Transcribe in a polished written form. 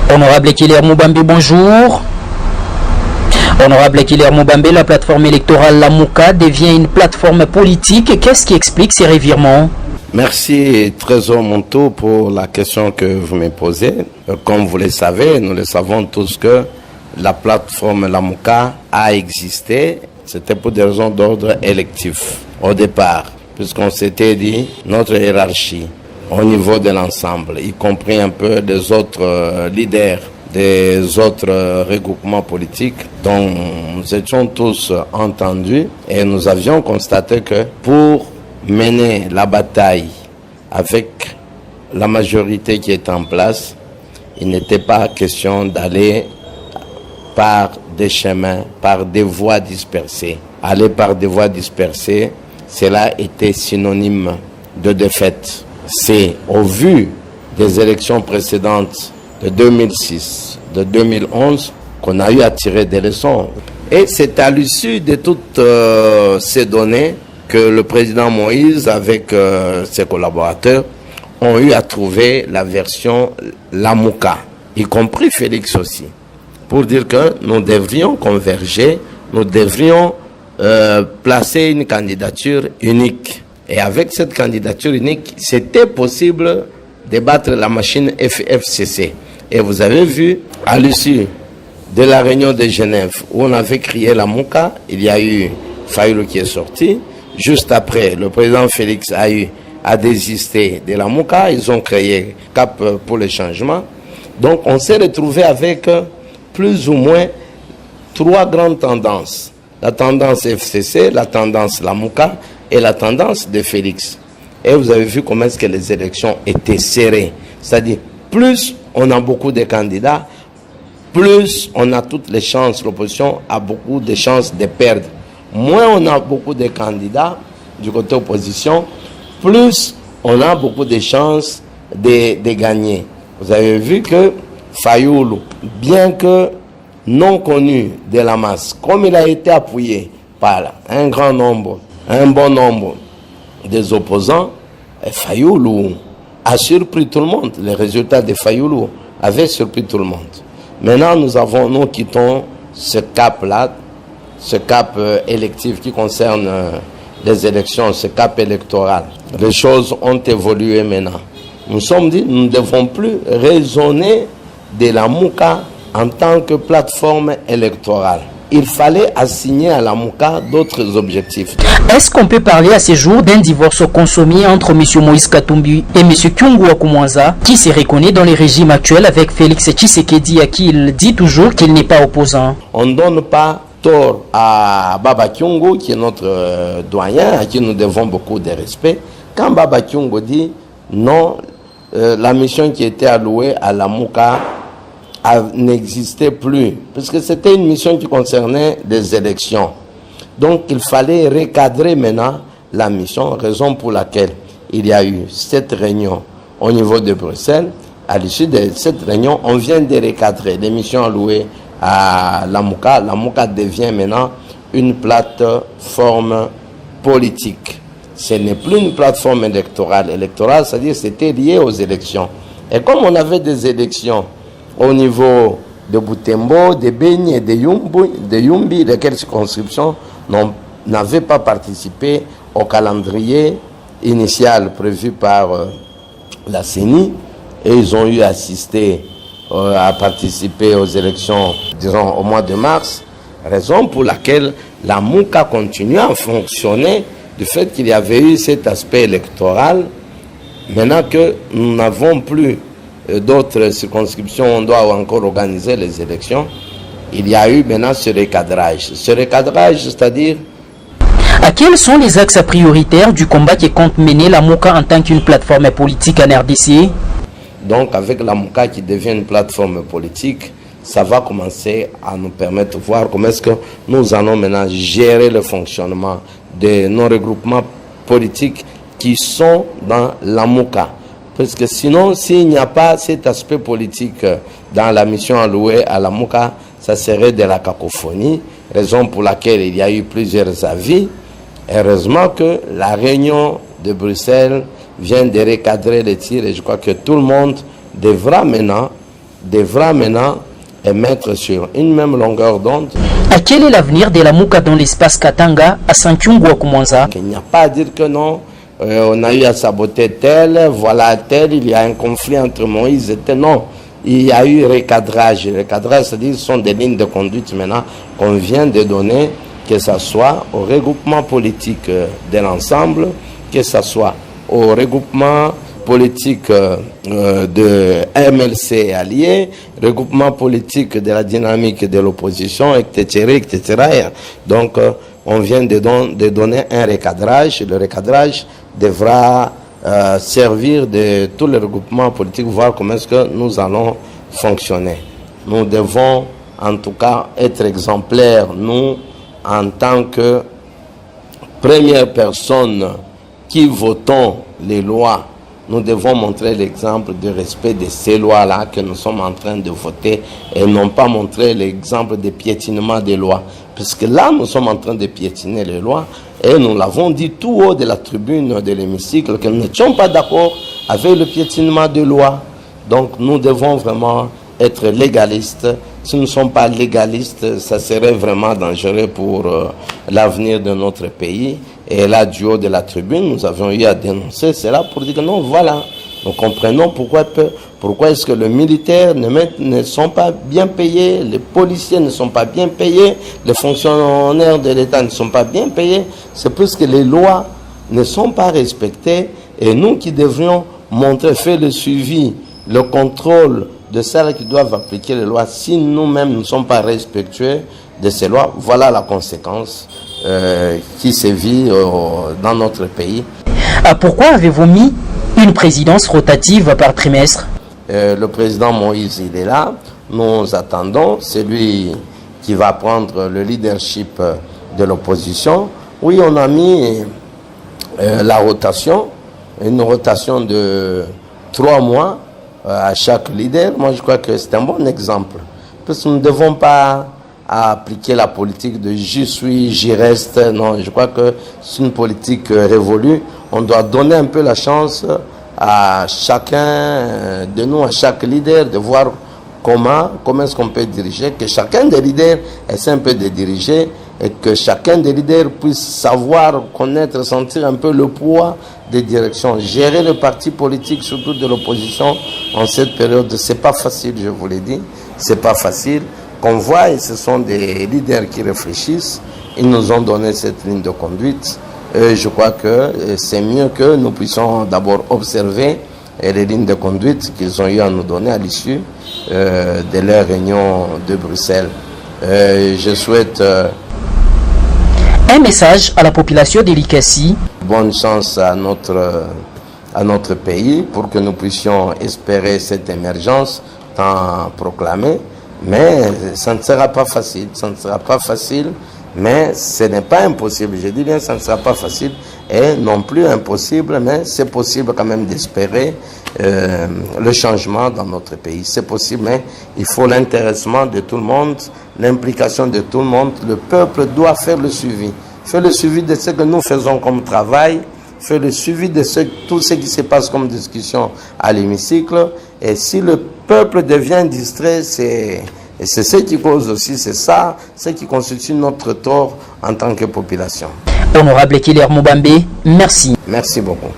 Honorable Kiler Moubambe, bonjour. Honorable Kiler Moubambe, la plateforme électorale Lamouka devient une plateforme politique. Qu'est-ce qui explique ces revirements? Merci Trésor Monto pour la question que vous me posez. Comme vous le savez, nous le savons tous que la plateforme Lamouka a existé. C'était pour des raisons d'ordre électif au départ, puisqu'on s'était dit notre hiérarchie au niveau de l'ensemble, y compris un peu des autres leaders, des autres regroupements politiques dont nous étions tous entendus et nous avions constaté que pour mener la bataille avec la majorité qui est en place, il n'était pas question d'aller par des chemins, par des voies dispersées. Aller par des voies dispersées, cela était synonyme de défaite. C'est au vu des élections précédentes de 2006, de 2011, qu'on a eu à tirer des leçons. Et c'est à l'issue de toutes ces données que le président Moïse, avec ses collaborateurs, ont eu à trouver la version Lamouka, y compris Félix aussi, pour dire que nous devrions converger, nous devrions placer une candidature unique. Et avec cette candidature unique, c'était possible de battre la machine FFCC. Et vous avez vu, à l'issue de la réunion de Genève, où on avait crié Lamouka, il y a eu Fayoulou qui est sorti. Juste après, le président Félix a eu à désister de Lamouka. Ils ont créé Cap pour le changement. Donc on s'est retrouvé avec plus ou moins 3 grandes tendances. La tendance FCC, la tendance Lamouka et la tendance de Félix. Et vous avez vu comment est-ce que les élections étaient serrées. C'est-à-dire, plus on a beaucoup de candidats, plus on a toutes les chances, l'opposition a beaucoup de chances de perdre. Moins on a beaucoup de candidats du côté opposition, plus on a beaucoup de chances de gagner. Vous avez vu que Fayoulou, bien que non connu de la masse, comme il a été appuyé par un bon nombre des opposants, Fayoulou a surpris tout le monde. Les résultats de Fayoulou avaient surpris tout le monde. Maintenant, nous quittons ce cap-là, ce cap électif qui concerne les élections, ce cap électoral. Les choses ont évolué maintenant. Nous sommes dit, nous ne devons plus raisonner de la Lamouka en tant que plateforme électorale. Il fallait assigner à la Lamouka d'autres objectifs. Est-ce qu'on peut parler à ces jours d'un divorce consommé entre M. Moïse Katumbi et M. Kyungu Akumwanza, qui se reconnaît dans les régimes actuels avec Félix Tshisekedi, à qui il dit toujours qu'il n'est pas opposant? On ne donne pas tort à Baba Kyungu, qui est notre doyen, à qui nous devons beaucoup de respect. Quand Baba Kyungu dit non, la mission qui était allouée à la Lamouka n'existait plus, parce que c'était une mission qui concernait des élections. Donc il fallait recadrer maintenant la mission, raison pour laquelle il y a eu cette réunion au niveau de Bruxelles. À l'issue de cette réunion, on vient de recadrer les missions allouées à la Lamouka. La Lamouka devient maintenant une plateforme politique. Ce n'est plus une plateforme électorale. Électorale, c'est-à-dire c'était lié aux élections. Et comme on avait des élections au niveau de Butembo, de Beni et de Yumbi, lesquelles circonscriptions n'avaient pas participé au calendrier initial prévu par la CENI, et ils ont eu assisté à participer aux élections, disons, au mois de mars, raison pour laquelle la Lamouka continue à fonctionner du fait qu'il y avait eu cet aspect électoral. Maintenant que nous n'avons plus d'autres circonscriptions, on doit encore organiser les élections. Il y a eu maintenant ce recadrage. Ce recadrage, c'est-à-dire... À quels sont les axes prioritaires du combat qui compte mener la Lamouka en tant qu'une plateforme politique en RDC? Donc avec la Lamouka qui devient une plateforme politique, ça va commencer à nous permettre de voir comment est-ce que nous allons maintenant gérer le fonctionnement de nos regroupements politiques qui sont dans la Lamouka. Parce que sinon, s'il n'y a pas cet aspect politique dans la mission allouée à la Lamouka, ça serait de la cacophonie, raison pour laquelle il y a eu plusieurs avis. Heureusement que la réunion de Bruxelles vient de recadrer les tirs et je crois que tout le monde devra maintenant devra maintenant émettre sur une même longueur d'onde. Quel est l'avenir de la Mouka dans l'espace Katanga à Sankyungu à Kumwanza? Il n'y a pas à dire que non, on a eu à saboter tel, voilà tel, il y a un conflit entre Moïse et tel. Non, il y a eu recadrage. Recadrage, c'est-à-dire ce sont des lignes de conduite maintenant qu'on vient de donner, que ce soit au regroupement politique de l'ensemble, que ce soit au regroupement politique de MLC alliés, regroupement politique de la dynamique de l'opposition, etc., etc. Donc, on vient de donner un recadrage. Le recadrage devra servir de tous les regroupements politiques, voir comment est-ce que nous allons fonctionner. Nous devons, en tout cas, être exemplaires, nous, en tant que première personne qui votons les lois. Nous devons montrer l'exemple de respect de ces lois-là que nous sommes en train de voter et non pas montrer l'exemple de piétinement des lois. Puisque là, nous sommes en train de piétiner les lois et nous l'avons dit tout haut de la tribune de l'hémicycle que nous n'étions pas d'accord avec le piétinement des lois. Donc nous devons vraiment être légalistes. Si nous ne sommes pas légalistes, ça serait vraiment dangereux pour l'avenir de notre pays. Et là, du haut de la tribune, nous avions eu à dénoncer cela pour dire que non, voilà, nous comprenons pourquoi est-ce que les militaires ne sont pas bien payés, les policiers ne sont pas bien payés, les fonctionnaires de l'État ne sont pas bien payés. C'est parce que les lois ne sont pas respectées et nous qui devrions faire le suivi, le contrôle de celles qui doivent appliquer les lois, si nous-mêmes ne sommes pas respectueux de ces lois, voilà la conséquence qui se vit dans notre pays. Pourquoi avez-vous mis une présidence rotative par trimestre? Le président Moïse, il est là. Nous attendons. C'est lui qui va prendre le leadership de l'opposition. Oui, on a mis la rotation, une rotation de 3 mois à chaque leader. Moi, je crois que c'est un bon exemple. Parce que nous ne devons pas appliquer la politique de je suis, j'y reste. Non, je crois que c'est une politique révolue. On doit donner un peu la chance à chacun de nous, à chaque leader, de voir comment est-ce qu'on peut diriger, que chacun des leaders essaie un peu de diriger et que chacun des leaders puisse savoir, connaître, sentir un peu le poids des directions. Gérer le parti politique, surtout de l'opposition, en cette période, c'est pas facile, je vous l'ai dit, c'est pas facile. Qu'on voit, et ce sont des leaders qui réfléchissent, ils nous ont donné cette ligne de conduite. Je crois que c'est mieux que nous puissions d'abord observer les lignes de conduite qu'ils ont eu à nous donner à l'issue de leur réunion de Bruxelles. Je souhaite un message à la population de l'Ikassi. Bonne chance à notre pays pour que nous puissions espérer cette émergence tant proclamée. Mais ça ne sera pas facile, mais ce n'est pas impossible. Je dis bien, ça ne sera pas facile et non plus impossible, mais c'est possible quand même d'espérer le changement dans notre pays. C'est possible, mais il faut l'intéressement de tout le monde, l'implication de tout le monde. Le peuple doit faire le suivi. Faire le suivi de ce que nous faisons comme travail, faire le suivi de tout ce qui se passe comme discussion à l'hémicycle. Et si le peuple devient distrait, c'est ce qui cause aussi, c'est ça, ce qui constitue notre tort en tant que population. Honorable Killer Mubambe, merci. Merci beaucoup.